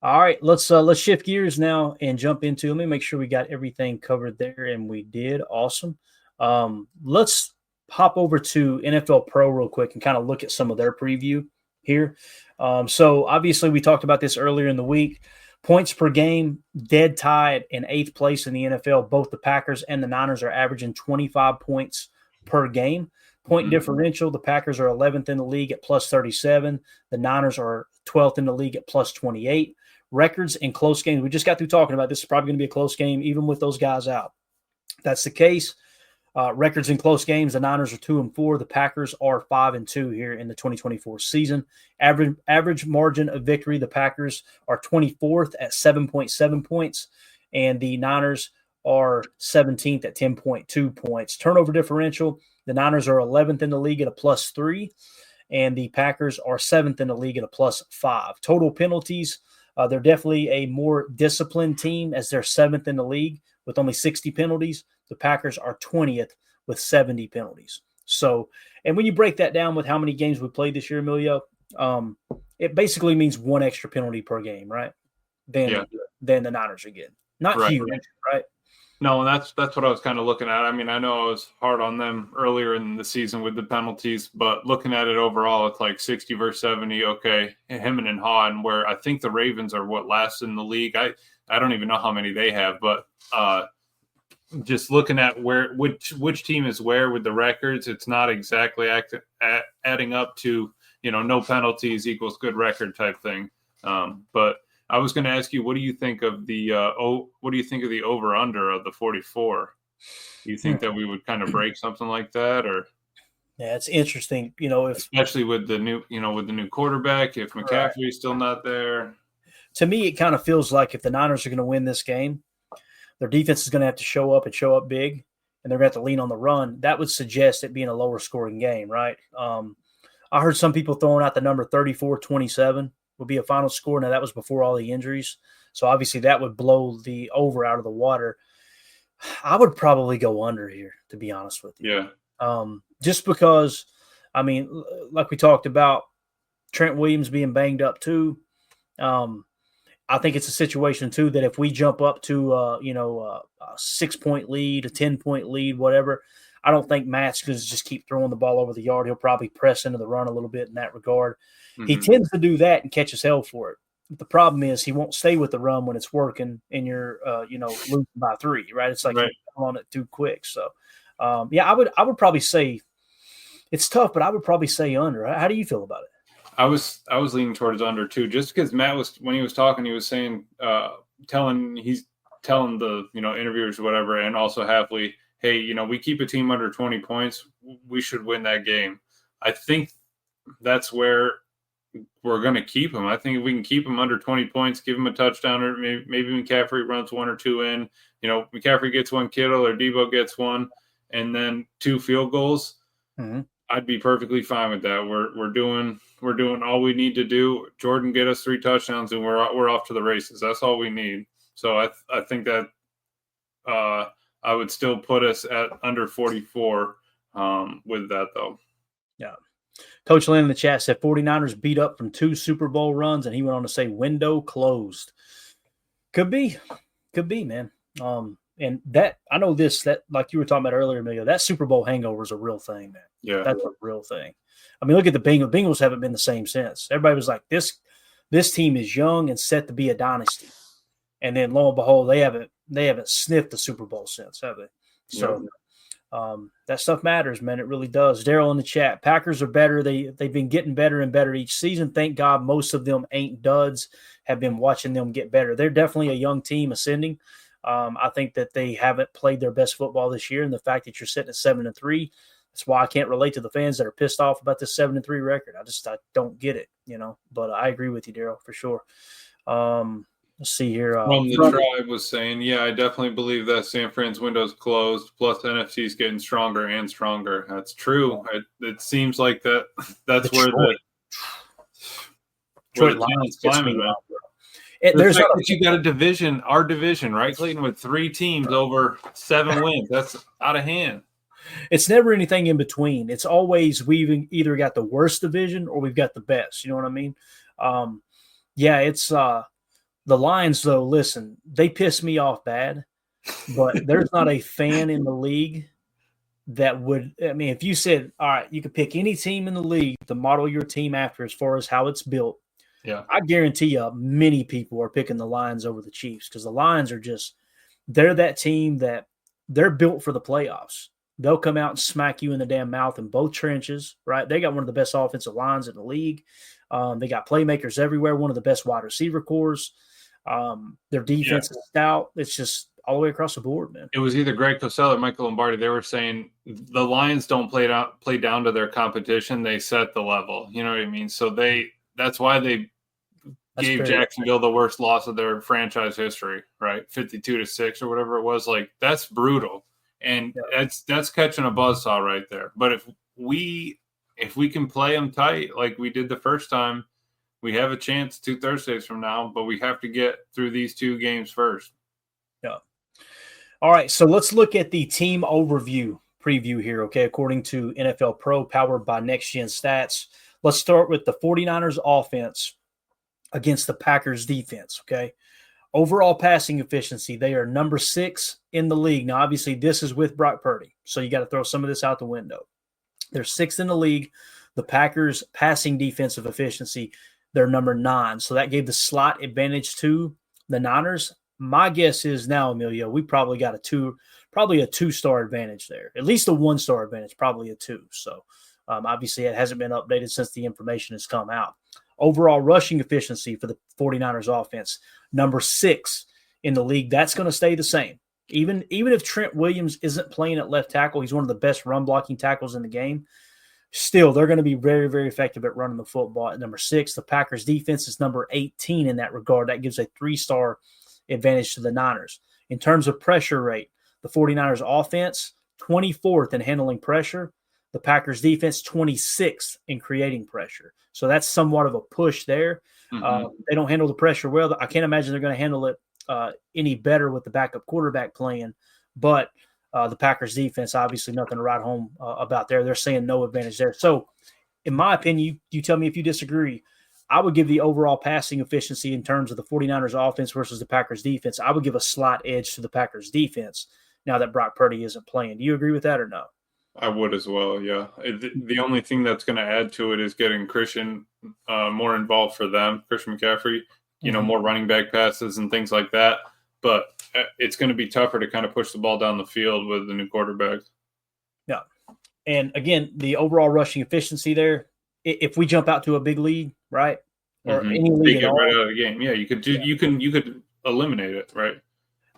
All right, let's shift gears now and jump into. Let me make sure we got everything covered there, and we did. Awesome. Let's hop over to NFL Pro real quick and kind of look at some of their preview here. So obviously we talked about this earlier in the week. Points per game, dead tied in 8th place in the NFL. Both the Packers and the Niners are averaging 25 points per game. Point differential, the Packers are 11th in the league at plus 37. The Niners are 12th in the league at plus 28. Records in close games. We just got through talking about this is probably going to be a close game, even with those guys out. If that's the case. Records in close games, the Niners are 2-4. The Packers are 5-2 here in the 2024 season. Average margin of victory, the Packers are 24th at 7.7 points, and the Niners are 17th at 10.2 points. Turnover differential, the Niners are 11th in the league at a plus 3, and the Packers are 7th in the league at a plus 5. Total penalties, they're definitely a more disciplined team as they're 7th in the league with only 60 penalties. The Packers are 20th with 70 penalties. So, and when you break that down with how many games we played this year, Emilio, it basically means 1 extra penalty per game, right? Than the Niners are getting. Not huge, right? No, and that's what I was kind of looking at. I mean, I know I was hard on them earlier in the season with the penalties, but looking at it overall, it's like 60 versus 70. Okay, him and Ha, and where I think the Ravens are what last in the league. I don't even know how many they have, but just looking at which team is where with the records, it's not exactly adding up to no penalties equals good record type thing. But I was going to ask you, what do you think of the over under of the 44? Do you think that we would kind of break something like that, or? Yeah, it's interesting. Especially with the new quarterback, if McCaffrey's still not there. To me, it kind of feels like if the Niners are going to win this game, their defense is going to have to show up big, and they're going to have to lean on the run. That would suggest it being a lower scoring game, right? I heard some people throwing out the number 34-27 would be a final score. Now, that was before all the injuries. So, obviously, that would blow the over out of the water. I would probably go under here, to be honest with you. Yeah. Just because, I mean, like we talked about, Trent Williams being banged up too. I think it's a situation too that if we jump up to a 6-point lead, a 10-point lead, whatever, I don't think Matt's going to just keep throwing the ball over the yard. He'll probably press into the run a little bit in that regard. Mm-hmm. He tends to do that and catches hell for it. But the problem is he won't stay with the run when it's working and you're losing by 3, right? It's like you're on it too quick. So I would probably say it's tough, but I would probably say under. How do you feel about it? I was leaning towards under too, just because Matt when he was talking, he was saying, telling the interviewers or whatever, and also Halfley, hey, we keep a team under 20 points, we should win that game. I think that's where we're going to keep him. I think if we can keep him under 20 points, give him a touchdown, or maybe McCaffrey runs 1 or 2 in. McCaffrey gets 1, Kittle or Debo gets 1, and then 2 field goals. Mm-hmm. I'd be perfectly fine with that. We're doing all we need to do. Jordan get us 3 touchdowns, and we're off to the races. That's all we need. So I think that I would still put us at under 44 with that, though. Yeah. Coach Lynn in the chat said 49ers beat up from 2 Super Bowl runs, and he went on to say window closed. Could be, man. And that I know that like you were talking about earlier, Emilio, that Super Bowl hangover is a real thing, man. Yeah, that's a real thing. I mean, look at the Bengals. Bengals haven't been the same since. Everybody was like, this team is young and set to be a dynasty, and then lo and behold, they haven't sniffed the Super Bowl since, have they? So that stuff matters, man. It really does. Daryl in the chat, Packers are better. They've been getting better and better each season. Thank God most of them ain't duds. Have been watching them get better. They're definitely a young team ascending. I think that they haven't played their best football this year, and the fact that you're sitting at 7-3, the That's why I can't relate to the fans that are pissed off about this 7-3 record. I don't get it, But I agree with you, Daryl, for sure. Let's see here. From the tribe was saying, yeah, I definitely believe that San Fran's window's closed. Plus, the NFC's getting stronger and stronger. That's true. It seems like that's where the Lions climbing, man. There's you got a division, our division, right, Clayton, with 3 teams over 7 wins. That's out of hand. It's never anything in between. It's always we've either got the worst division or we've got the best. You know what I mean? It's the Lions, though. Listen, they piss me off bad, but there's not a fan in the league that would. I mean, if you said, all right, you could pick any team in the league to model your team after as far as how it's built. Yeah, I guarantee you many people are picking the Lions over the Chiefs because the Lions are they're that team that they're built for the playoffs. They'll come out and smack you in the damn mouth in both trenches, right? They got one of the best offensive lines in the league. They got playmakers everywhere, one of the best wide receiver cores. Their defense is stout. It's just all the way across the board, man. It was either Greg Cosell or Michael Lombardi. They were saying the Lions don't play down to their competition. They set the level. You know what I mean? So that's why they gave Jacksonville the worst loss of their franchise history, right? 52-6 or whatever it was. Like, that's brutal. And that's catching a buzzsaw right there. But if we can play them tight like we did the first time, we have a chance 2 Thursdays from now, but we have to get through these 2 games first. Yeah. All right, so let's look at the team preview here, okay, according to NFL Pro, powered by Next Gen Stats. Let's start with the 49ers offense against the Packers defense, okay? Overall passing efficiency, they are number 6 in the league. Now, obviously, this is with Brock Purdy, so you got to throw some of this out the window. They're 6th in the league. The Packers' passing defensive efficiency, they're number 9. So that gave the slot advantage to the Niners. My guess is now, Emilio, we probably got a 2-star advantage there. At least a 1-star advantage, probably a 2. So obviously it hasn't been updated since the information has come out. Overall rushing efficiency for the 49ers offense, number 6 in the league. That's going to stay the same. Even if Trent Williams isn't playing at left tackle, he's one of the best run blocking tackles in the game. Still, they're going to be very, very effective at running the football at number 6. The Packers defense is number 18 in that regard. That gives a 3-star advantage to the Niners. In terms of pressure rate, the 49ers offense, 24th in handling pressure. The Packers defense, 26th in creating pressure. So that's somewhat of a push there. Mm-hmm. They don't handle the pressure well. I can't imagine they're going to handle it any better with the backup quarterback playing. But the Packers defense, obviously nothing to write home about there. They're saying no advantage there. So in my opinion, you tell me if you disagree, I would give the overall passing efficiency in terms of the 49ers offense versus the Packers defense. I would give a slight edge to the Packers defense now that Brock Purdy isn't playing. Do you agree with that or no? I would as well, yeah. The only thing that's going to add to it is getting Christian more involved for them, Christian McCaffrey, more running back passes and things like that. But it's going to be tougher to kind of push the ball down the field with the new quarterback. Yeah. And again, the overall rushing efficiency there, if we jump out to a big lead, right? Or any lead at all, right out of the game. Yeah, you could eliminate it, right?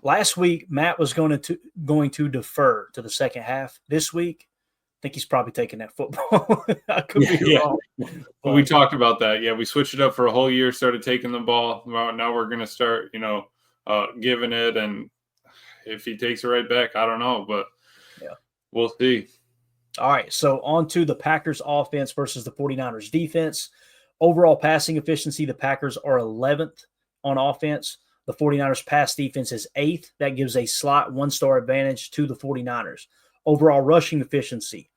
Last week, Matt was going to defer to the second half. This week, I think he's probably taking that football. I could be wrong. But we talked about that. Yeah, we switched it up for a whole year, started taking the ball. Now we're going to start, giving it. And if he takes it right back, I don't know. But we'll see. All right, so on to the Packers offense versus the 49ers defense. Overall passing efficiency, the Packers are 11th on offense. The 49ers pass defense is 8th. That gives a slight 1-star advantage to the 49ers. Overall rushing efficiency,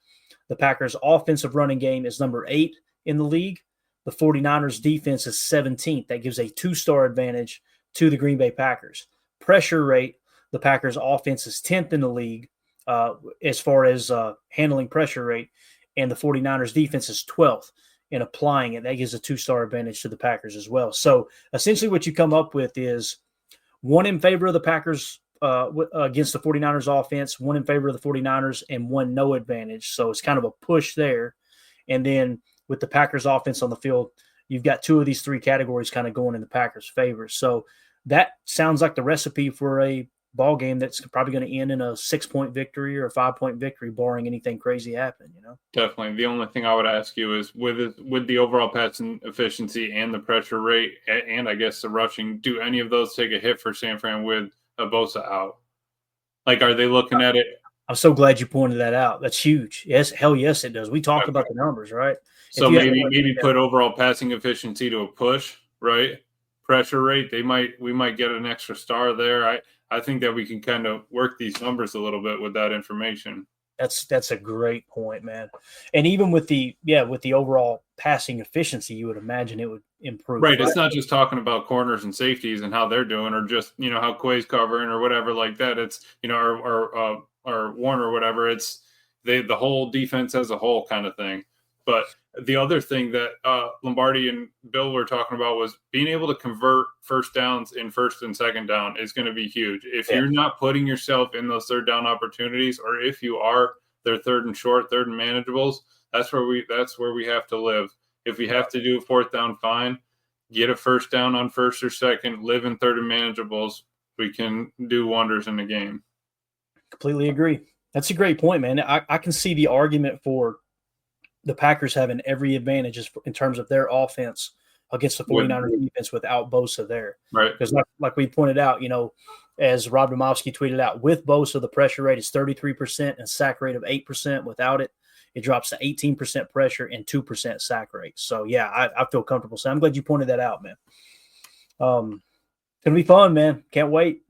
the Packers offensive running game is number 8 in the league. The 49ers defense is 17th. That gives a 2-star advantage to the Green Bay Packers. Pressure rate, the Packers offense is 10th in the league as far as handling pressure rate, and the 49ers defense is 12th in applying it. That gives a 2-star advantage to the Packers as well. So essentially what you come up with is 1 in favor of the Packers against the 49ers offense, 1 in favor of the 49ers, and 1 no advantage. So it's kind of a push there. And then with the Packers offense on the field, you've got 2 of these 3 categories kind of going in the Packers' favor. So that sounds like the recipe for a ball game that's probably going to end in a 6-point victory or a 5-point victory, barring anything crazy happen. Definitely. The only thing I would ask you is with the overall passing efficiency and the pressure rate, and I guess the rushing, do any of those take a hit for San Fran with a Bosa out? Like, are they looking at it? I'm so glad you pointed that out. That's huge. Yes, hell yes, it does. We talked about the numbers, right? So maybe put overall passing efficiency to a push, right? Pressure rate, we might get an extra star there. I think that we can kind of work these numbers a little bit with that information. That's a great point, man. And even with the overall passing efficiency, you would imagine it would improve. Right. It's not just talking about corners and safeties and how they're doing, or just how Quay's covering or whatever like that. It's or Warner or whatever. It's the whole defense as a whole kind of thing. But the other thing that Lombardi and Bill were talking about was being able to convert first downs in first and second down is going to be huge. If you're not putting yourself in those third down opportunities, or if you are their third and short, third and manageables, that's where we have to live. If we have to do a fourth down, fine. Get a first down on first or second, live in third and manageables. We can do wonders in the game. Completely agree. That's a great point, man. I can see the argument for the Packers having every advantage in terms of their offense against the 49ers defense without Bosa there. Right. Because like we pointed out, as Rob Domofsky tweeted out, with Bosa, the pressure rate is 33% and sack rate of 8%. Without it, it drops to 18% pressure and 2% sack rate. So, yeah, I feel comfortable. So I'm glad you pointed that out, man. It's going to be fun, man. Can't wait.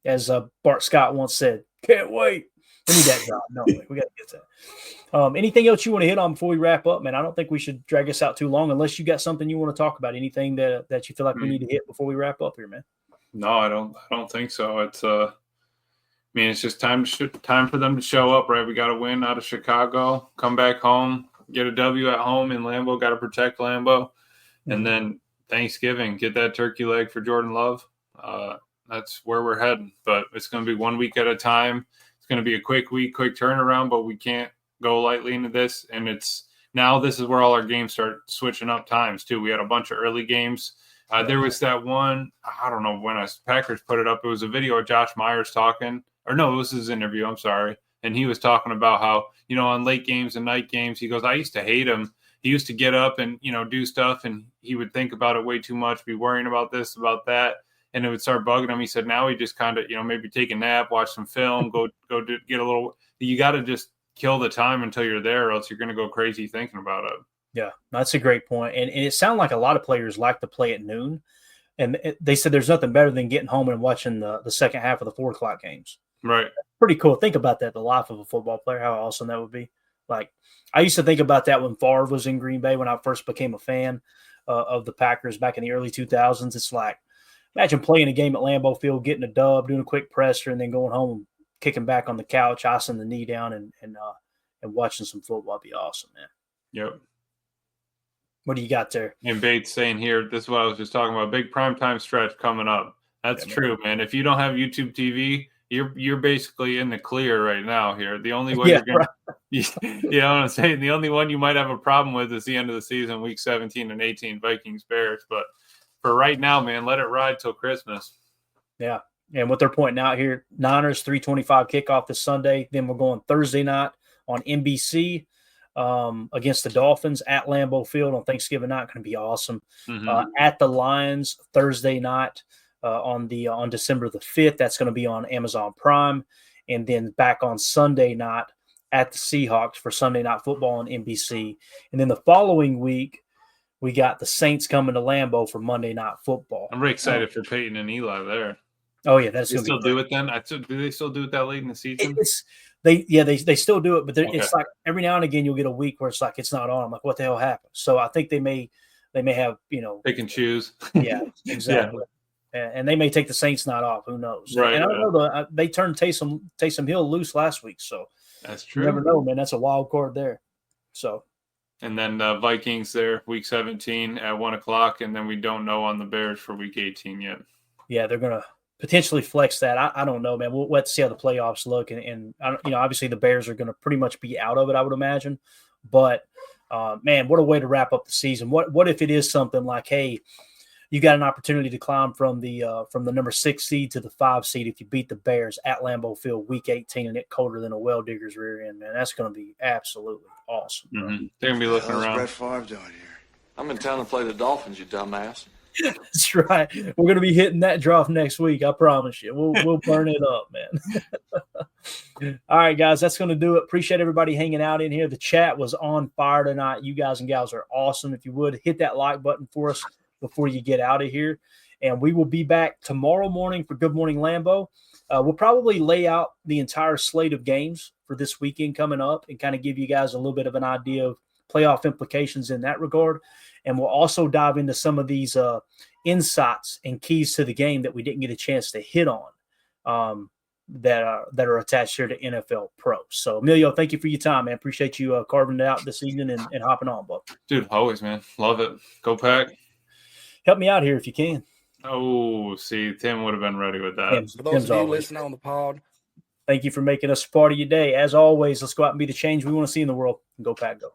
As Bart Scott once said, can't wait. We need that job. No, we got to get that. Anything else you want to hit on before we wrap up, man? I don't think we should drag us out too long unless you got something you want to talk about. Anything that you feel like we need to hit before we wrap up here, man? No, I don't think so. It's it's just time for them to show up, right? We got to win out of Chicago, come back home, get a W at home in Lambeau. Got to protect Lambeau, and then Thanksgiving, get that turkey leg for Jordan Love. That's where we're heading. But it's going to be 1 week at a time. It's going to be a quick week, quick turnaround, but we can't go lightly into this. And this is where all our games start switching up times too. We had a bunch of early games. There was that one, I don't know when Packers put it up. It was a video of Josh Myers talking, or no, it was his interview. I'm sorry. And he was talking about how, on late games and night games, he goes, I used to hate him. He used to get up and, do stuff, and he would think about it way too much, be worrying about this, about that. And it would start bugging him. He said, now he just kind of, maybe take a nap, watch some film, go get a little, you got to just kill the time until you're there, or else you're going to go crazy thinking about it. Yeah, that's a great point. And it sounded like a lot of players like to play at noon. And they said there's nothing better than getting home and watching the second half of the 4 o'clock games. Right. Pretty cool. Think about that, the life of a football player, how awesome that would be. Like, I used to think about that when Favre was in Green Bay, when I first became a fan of the Packers back in the early 2000s. It's like, imagine playing a game at Lambeau Field, getting a dub, doing a quick presser, and then going home, kicking back on the couch, icing the knee down, and watching some football. It'd be awesome, man. Yep. What do you got there? And Bates saying here, this is what I was just talking about, big primetime stretch coming up. That's true, man. If you don't have YouTube TV, you're basically in the clear right now here. The only way you're going to, you know what I'm saying? The only one you might have a problem with is the end of the season, week 17 and 18, Vikings-Bears. But for right now, man, let it ride till Christmas. Yeah. And what they're pointing out here, Niners 3:25 kickoff this Sunday. Then we're going Thursday night on NBC against the Dolphins at Lambeau Field on Thanksgiving night. Going to be awesome. At the Lions Thursday night on December the 5th. That's going to be on Amazon Prime. And then back on Sunday night at the Seahawks for Sunday Night Football on NBC. And then the following week, we got the Saints coming to Lambeau for Monday Night Football. I'm really excited for Peyton and Eli there. Oh yeah, that's going to do it then. Do they still do it that late in the season? They still do it, but it's like every now and again you'll get a week where it's like it's not on. I'm like, what the hell happened? So I think they may have they can choose. Yeah, exactly. And they may take the Saints night off. Who knows? Right. And I don't know they turned Taysom Hill loose last week, so that's true. You never know, man. That's a wild card there. So. And then Vikings there, week 17 at 1 o'clock, and then we don't know on the Bears for week 18 yet. Yeah, they're gonna potentially flex that. I don't know, man. We'll see how the playoffs look, and obviously the Bears are going to pretty much be out of it, I would imagine. But man, what a way to wrap up the season. What if it is something like, hey, you got an opportunity to climb from the number 6 seed to the 5 seed if you beat the Bears at Lambeau Field Week 18 and it colder than a well digger's rear end. Man, that's going to be absolutely awesome. They're gonna be looking How's around. Brett Favre doing here? I'm in town to play the Dolphins, you dumbass. That's right. We're going to be hitting that draft next week. I promise you. We'll burn it up, man. All right, guys, that's going to do it. Appreciate everybody hanging out in here. The chat was on fire tonight. You guys and gals are awesome. If you would, hit that like button for us before you get out of here. And we will be back tomorrow morning for Good Morning Lambeau. We'll probably lay out the entire slate of games for this weekend coming up and kind of give you guys a little bit of an idea of playoff implications in that regard. And we'll also dive into some of these insights and keys to the game that we didn't get a chance to hit on that are attached here to NFL Pro. So, Emilio, thank you for your time, man. Appreciate you carving it out this evening and hopping on, bud. Dude, always, man. Love it. Go Pack. Help me out here if you can. Oh, see, Tim would have been ready with that. For those of you listening on the pod, thank you for making us a part of your day. As always, let's go out and be the change we want to see in the world. Go Pack, go.